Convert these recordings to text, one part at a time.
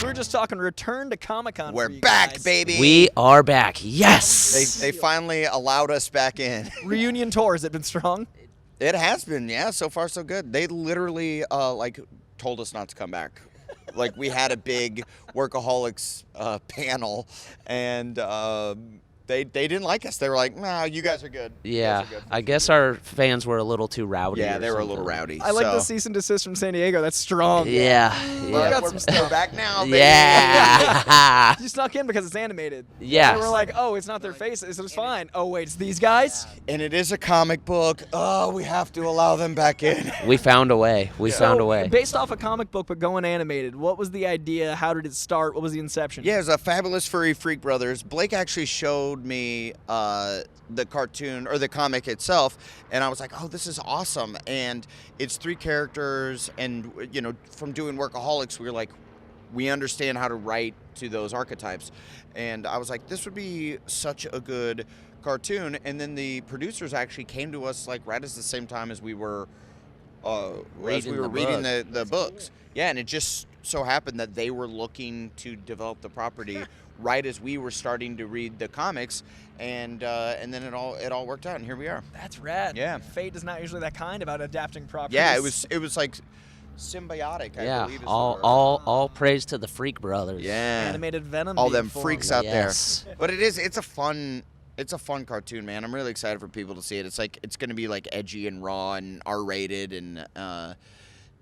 were just talking return to Comic-Con. We're for you back, guys. baby. We are back. Yes. They finally allowed us back in. Reunion tour, has it been strong? It has been, yeah. So far, so good. They literally told us not to come back. Like, we had a big Workaholics panel, and they didn't like us. They were like, "Nah, you guys are good." Yeah, I guess our fans were a little too rowdy. Yeah, or they were a something. little rowdy. I like the cease and desist from San Diego. That's strong. Yeah, Well, yeah. We're back now, baby. Yeah. You snuck in because it's animated. Yeah. They were like, oh, it's not their faces. It was fine. Oh, wait, it's these guys? And it is a comic book. Oh, we have to allow them back in. We found a way. We found a So, way. based off a comic book but going animated, what was the idea? How did it start? What was the inception? Yeah, it was a Fabulous Furry Freak Brothers. Blake actually showed me the cartoon or the comic itself, and I was like, oh, this is awesome. And it's 3 characters, and from doing Workaholics, we were like, we understand how to write to those archetypes. And I was like, this would be such a good cartoon. And then the producers actually came to us like right at the same time as we were reading the books. Yeah, and it just so happened that they were looking to develop the property right as we were starting to read the comics, and then it all worked out, and here we are. That's rad. Yeah. Fate is not usually that kind about adapting properties. Yeah, it was like symbiotic. I believe is all praise to the Freak Brothers. Yeah, animated Venom. all being them formed. freaks out Yes. there. But it's a fun cartoon, man. I'm really excited for people to see it. It's going to be like edgy and raw and R-rated and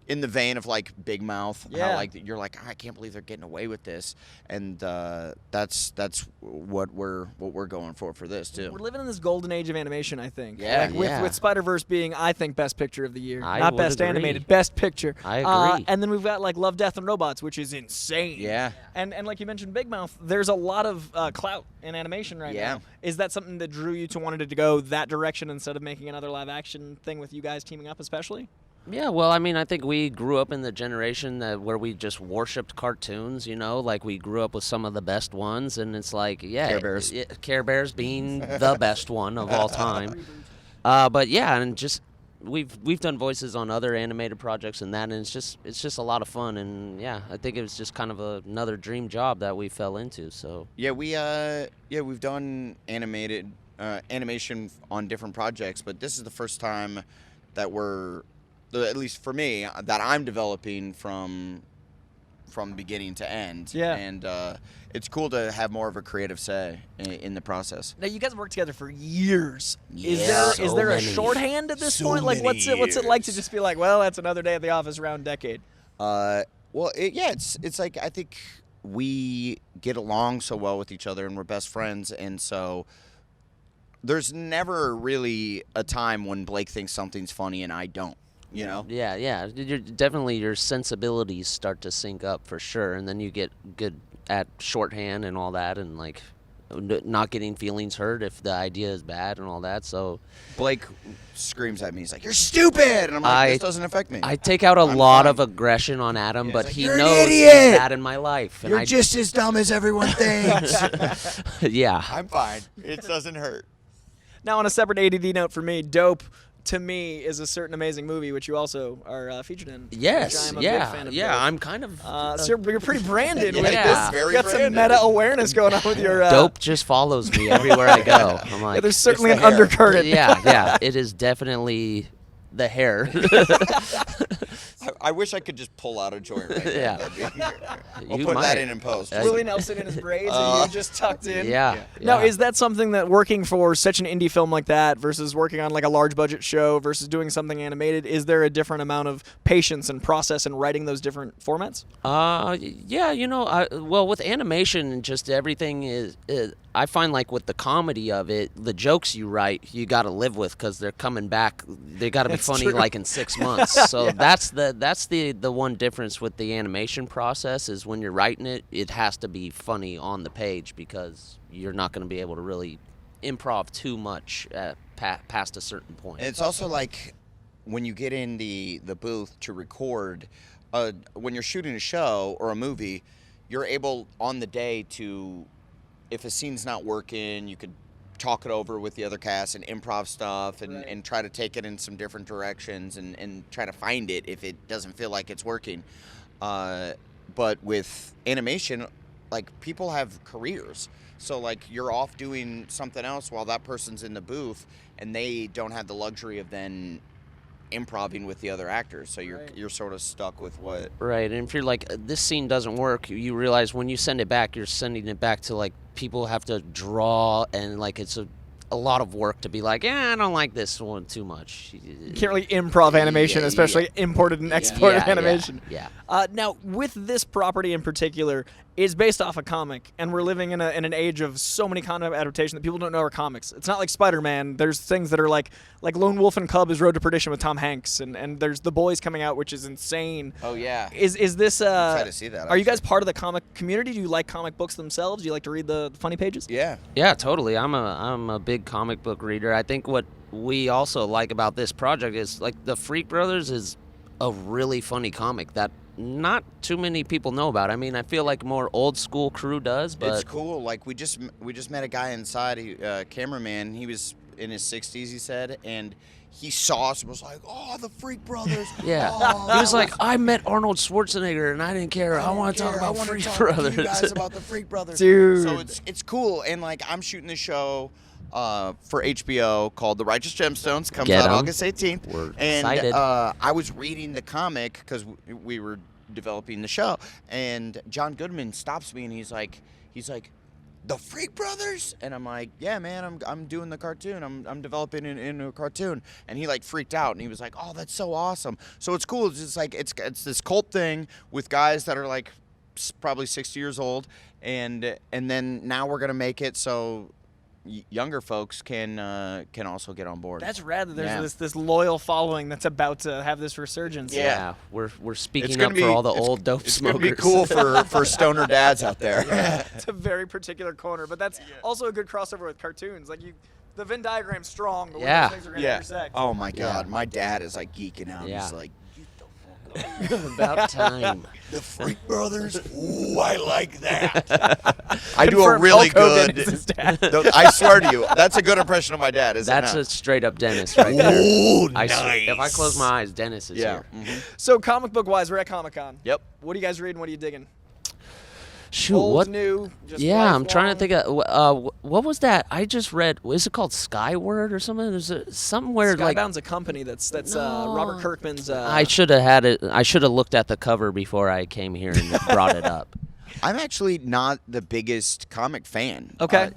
in the vein of like Big Mouth. Yeah. How like you're like, I can't believe they're getting away with this, and that's what we're going for this too. We're living in this golden age of animation, I think. Yeah. Like with Spider-Verse being, I think, best picture of the year. I Not would best agree. animated, best picture. I agree. And then we've got like Love, Death, and Robots, which is insane. Yeah. And like you mentioned, Big Mouth, there's a lot of clout in animation right Yeah. now. Is that something that drew you to wanted to go that direction instead of making another live action thing with you guys teaming up especially? Yeah, well, I mean, I think we grew up in the generation where we just worshipped cartoons, like we grew up with some of the best ones, and it's like, yeah, Care Bears. Care Bears being the best one of all time. But yeah, and just we've done voices on other animated projects and that, and it's just a lot of fun, and yeah, I think it was just kind of another dream job that we fell into. So Yeah, we've done animation on different projects, but this is the first time that at least for me, that I'm developing from beginning to end. Yeah. And it's cool to have more of a creative say in the process. Now you guys have worked together for years. Yeah. Is there a So many. shorthand at this So point? Like what's many it like to years. just be like, well, that's another day at the office around decade? It's like I think we get along so well with each other, and we're best friends, and so there's never really a time when Blake thinks something's funny and I don't. yeah, your sensibilities start to sync up for sure, and then you get good at shorthand and all that, and like not getting feelings hurt if the idea is bad and all that. So Blake screams at me. He's like, "You're stupid!" And I'm like, "This doesn't affect me." I take out a lot fine. of aggression on Adam, but like, he "You're an knows he's idiot! bad in my life. And You're just as dumb as everyone thinks. yeah. I'm fine. It doesn't hurt. Now, on a separate ADD note for me, Dope, to me, is a certain amazing movie, which you also are featured in. Yes, which I'm a yeah, big fan of yeah. Dope. I'm kind of So you're pretty branded with Yeah. this. Very You got some branded. meta awareness going on with your... Dope just follows me everywhere I go. I'm like, Yeah, there's certainly an the hair. undercurrent. yeah. It is definitely the hair. I wish I could just pull out a joint right now. Yeah. We'll You put that might. in post. Willie Nelson in his braids and you just tucked in. yeah. Now, yeah. is that something that working for such an indie film like that versus working on like a large budget show versus doing something animated, is there a different amount of patience and process in writing those different formats? Yeah, well, with animation, just everything is I find like with the comedy of it, the jokes you write, you got to live with because they're coming back. They got to be That's funny true. like in 6 months. So that's the one difference with the animation process is when you're writing it, it has to be funny on the page because you're not going to be able to really improv too much past a certain point. And it's also like when you get in the booth to record, when you're shooting a show or a movie, you're able on the day to, if a scene's not working, you could talk it over with the other cast and improv stuff and try to take it in some different directions and try to find it if it doesn't feel like it's working. But with animation, like, people have careers. So, like, you're off doing something else while that person's in the booth, and they don't have the luxury of then improvising with the other actors. So you're sort of stuck with what. Right, and if you're like, this scene doesn't work, you realize when you send it back, you're sending it back to, like, people have to draw, and, like, it's a lot of work to be like, I don't like this one too much. You can't really improv animation, especially imported and exported animation. Yeah. Now, with this property in particular, is based off a comic, and we're living in an age of so many comic adaptations that people don't know are comics. It's not like Spider-Man. There's things that are like Lone Wolf and Cub is Road to Perdition with Tom Hanks, and there's The Boys coming out, which is insane. Oh yeah. Is this? I'm excited to see that. Are you guys part of the comic community? Do you like comic books themselves? Do you like to read the funny pages? Yeah. Yeah, totally. I'm a big comic book reader. I think what we also like about this project is, like, the Freak Brothers is a really funny comic that not too many people know about. I mean, I feel like more old school crew does, but It's cool. Like, we just met a guy inside, cameraman. He was in his 60s, he said, and he saw us and was like, "Oh, the Freak Brothers." yeah. Oh, He was like, I met Arnold Schwarzenegger and I didn't care. I want to talk about Freak Brothers. To you guys about the Freak Brothers. Dude. So it's cool, and, like, I'm shooting this show for HBO called The Righteous Gemstones. Comes Get out 'em. August 18th. We're and excited. I was reading the comic because we were developing the show, and John Goodman stops me and he's like, "The Freak Brothers?" And I'm like, "Yeah, man, I'm doing the cartoon. I'm developing it into a cartoon." And he, like, freaked out, and he was like, "Oh, that's so awesome." So it's cool. It's just like it's this cult thing with guys that are, like, probably 60 years old, and then now we're gonna make it so younger folks can also get on board. That's rad that there's this loyal following that's about to have this resurgence. Yeah. We're speaking gonna up for all the old dope It's smokers. gonna be cool for stoner dads out there. It's a very particular corner, but that's also a good crossover with cartoons. Like, the Venn diagram's strong, but when Yeah. those things are going to intersect. Oh my God, my dad is, like, geeking out. Yeah. He's like, About time. "The Freak Brothers? Ooh, I like that." I do a Confirmed really Hulk Hogan good. is his dad. I swear to you, that's a good impression of my dad, isn't That's it? a straight up Dennis right there. Ooh, If I close my eyes, Dennis is Yeah. here. So, comic book wise, we're at Comic-Con. Yep. What are you guys reading? What are you digging? Shoot, Old, what? new? Just Yeah, I'm trying to lifelong? think of what was that? I just read. Is it called Skyward or something? There's something where like Skybound's a company that's Robert Kirkman's. I should have had it. I should have looked at the cover before I came here and brought it up. I'm actually not the biggest comic fan. Okay.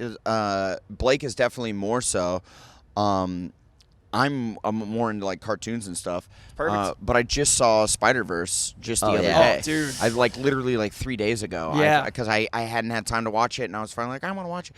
Blake is definitely more so. I'm more into, like, cartoons and stuff. Perfect. But I just saw Spider-Verse just the Oh, other yeah. day. Oh, dude. I, like, literally, like, 3 days ago. Yeah. Because I hadn't had time to watch it, and I was finally like, I want to watch it.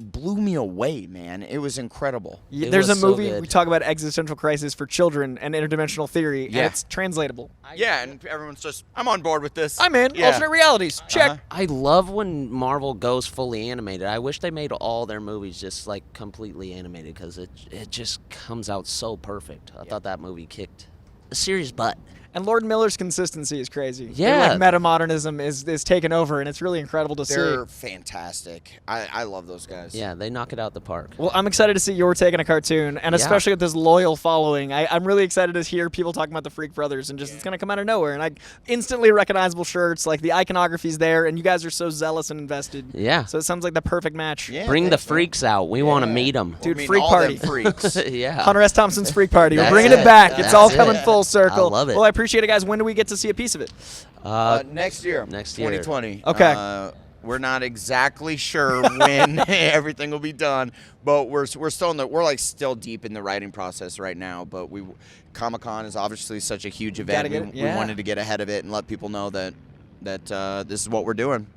Blew me away, man. It was incredible. It There's a was so movie good. we talk about existential crisis for children and interdimensional theory, and Yeah. it's translatable. Yeah, and everyone's just, I'm on board with this. I'm in. Yeah. Alternate realities. Check. Uh-huh. I love when Marvel goes fully animated. I wish they made all their movies just like completely animated because it just comes out so perfect. I thought that movie kicked a serious butt. And Lord Miller's consistency is crazy. Yeah. Like, metamodernism is taken over, and it's really incredible to They're see. fantastic. I love those guys. Yeah, they knock it out the park. Well, I'm excited to see you're taking a cartoon, and Yeah. especially with this loyal following. I'm really excited to hear people talking about the Freak Brothers, and just it's going to come out of nowhere. And instantly recognizable shirts, like the iconography's there, and you guys are so zealous and invested. Yeah. So it sounds like the perfect match. Yeah, Bring the thanks, man. freaks out. We want to meet them. Dude, I mean, freak all party. them freaks. Yeah. Hunter S. Thompson's Freak Party. We're That's bringing it it. back. It's That's all it. coming full circle. I love it. Well, I appreciate it, guys. When do we get to see a piece of it? Next year. Next year. 2020. Okay. We're not exactly sure when everything will be done, but we're still still deep in the writing process right now. But Comic-Con is obviously such a huge event. Gotta get it, We yeah. wanted to get ahead of it and let people know that this is what we're doing.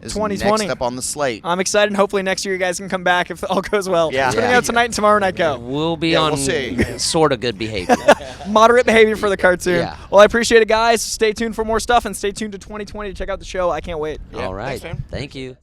This is 2020. next up on the slate. I'm excited, and hopefully next year you guys can come back if all goes well. Yeah. It's coming Yeah. out tonight and tomorrow night. Go. We'll be Yeah, on we'll see. sort of good behavior. Moderate behavior for the cartoon. Yeah. Well, I appreciate it, guys. Stay tuned for more stuff, and stay tuned to 2020 to check out the show. I can't wait. Yeah, All right. thanks, man. Thank you.